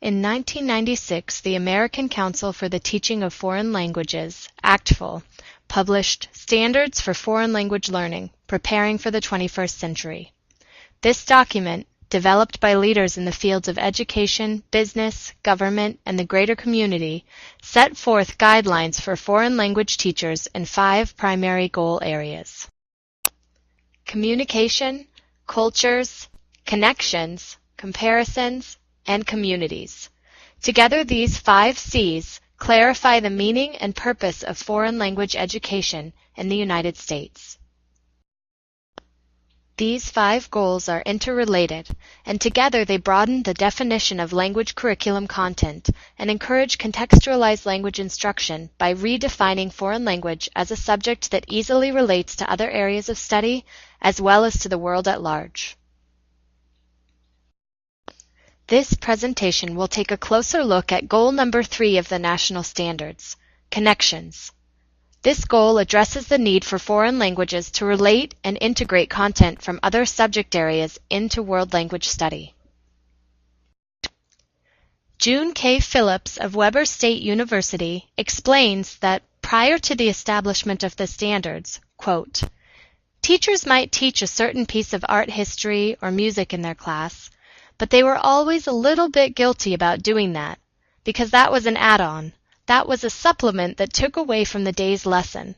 In 1996, the American Council for the Teaching of Foreign Languages, ACTFL, published Standards for Foreign Language Learning, Preparing for the 21st Century. This document, developed by leaders in the fields of education, business, government, and the greater community, set forth guidelines for foreign language teachers in 5 primary goal areas: communication, cultures, connections, comparisons, and communities. Together, these 5 C's clarify the meaning and purpose of foreign language education in the United States. These 5 goals are interrelated, and together they broaden the definition of language curriculum content and encourage contextualized language instruction by redefining foreign language as a subject that easily relates to other areas of study as well as to the world at large. This presentation will take a closer look at goal number 3 of the national standards, connections. This goal addresses the need for foreign languages to relate and integrate content from other subject areas into world language study. June K. Phillips of Weber State University explains that prior to the establishment of the standards, quote, teachers might teach a certain piece of art history or music in their class, but they were always a little bit guilty about doing that, because that was an add-on. That was a supplement that took away from the day's lesson.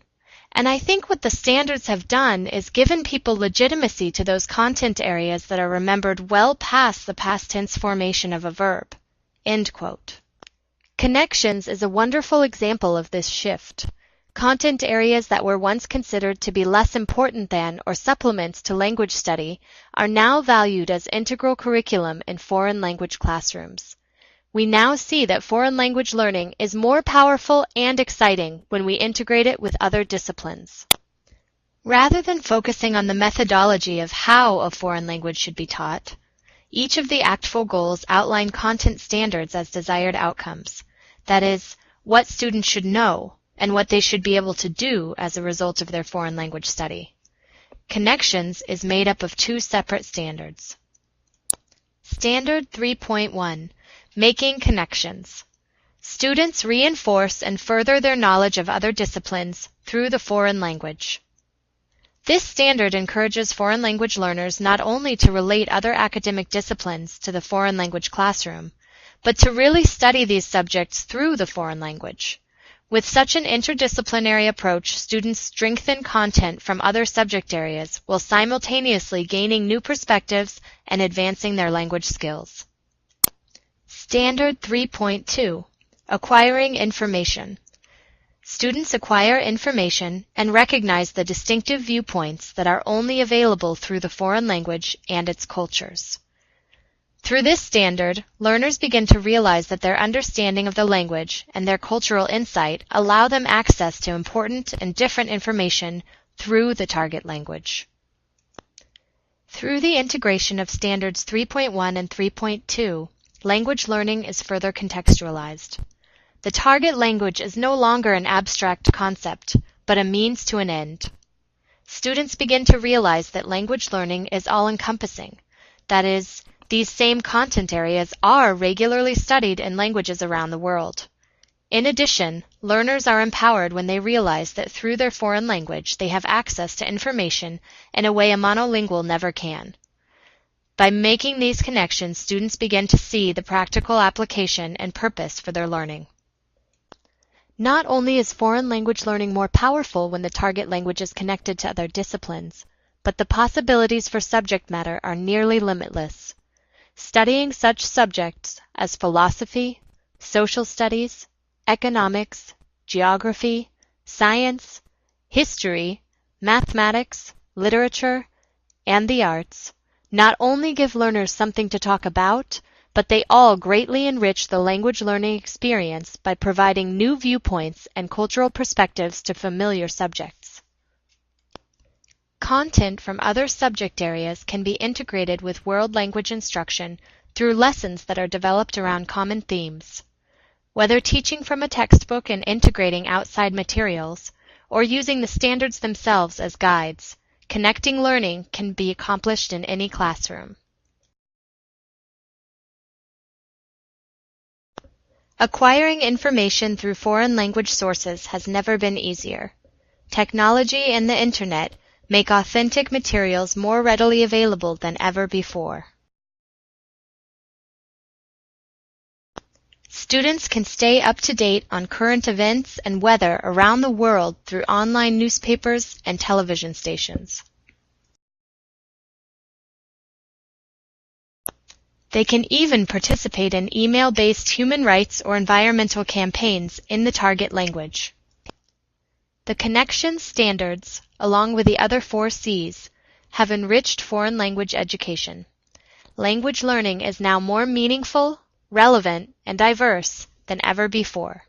And I think what the standards have done is given people legitimacy to those content areas that are remembered well past the past tense formation of a verb. End quote. Connections is a wonderful example of this shift. Content areas that were once considered to be less important than or supplements to language study are now valued as integral curriculum in foreign language classrooms. We now see that foreign language learning is more powerful and exciting when we integrate it with other disciplines. Rather than focusing on the methodology of how a foreign language should be taught, each of the ACTFL goals outline content standards as desired outcomes. That is, what students should know and what they should be able to do as a result of their foreign language study. Connections is made up of 2 separate standards. Standard 3.1, Making Connections. Students reinforce and further their knowledge of other disciplines through the foreign language. This standard encourages foreign language learners not only to relate other academic disciplines to the foreign language classroom, but to really study these subjects through the foreign language. With such an interdisciplinary approach, students strengthen content from other subject areas while simultaneously gaining new perspectives and advancing their language skills. Standard 3.2, Acquiring Information. Students acquire information and recognize the distinctive viewpoints that are only available through the foreign language and its cultures. Through this standard, learners begin to realize that their understanding of the language and their cultural insight allow them access to important and different information through the target language. Through the integration of Standards 3.1 and 3.2, language learning is further contextualized. The target language is no longer an abstract concept, but a means to an end. Students begin to realize that language learning is all-encompassing. That is, these same content areas are regularly studied in languages around the world. In addition, learners are empowered when they realize that through their foreign language they have access to information in a way a monolingual never can. By making these connections, students begin to see the practical application and purpose for their learning. Not only is foreign language learning more powerful when the target language is connected to other disciplines, but the possibilities for subject matter are nearly limitless. Studying such subjects as philosophy, social studies, economics, geography, science, history, mathematics, literature, and the arts not only give learners something to talk about, but they all greatly enrich the language learning experience by providing new viewpoints and cultural perspectives to familiar subjects. Content from other subject areas can be integrated with world language instruction through lessons that are developed around common themes. Whether teaching from a textbook and integrating outside materials, or using the standards themselves as guides, connecting learning can be accomplished in any classroom. Acquiring information through foreign language sources has never been easier. Technology and the Internet make authentic materials more readily available than ever before. Students can stay up to date on current events and weather around the world through online newspapers and television stations. They can even participate in email-based human rights or environmental campaigns in the target language. The Connections standards, along with the other 4 C's, have enriched foreign language education. Language learning is now more meaningful, relevant, and diverse than ever before.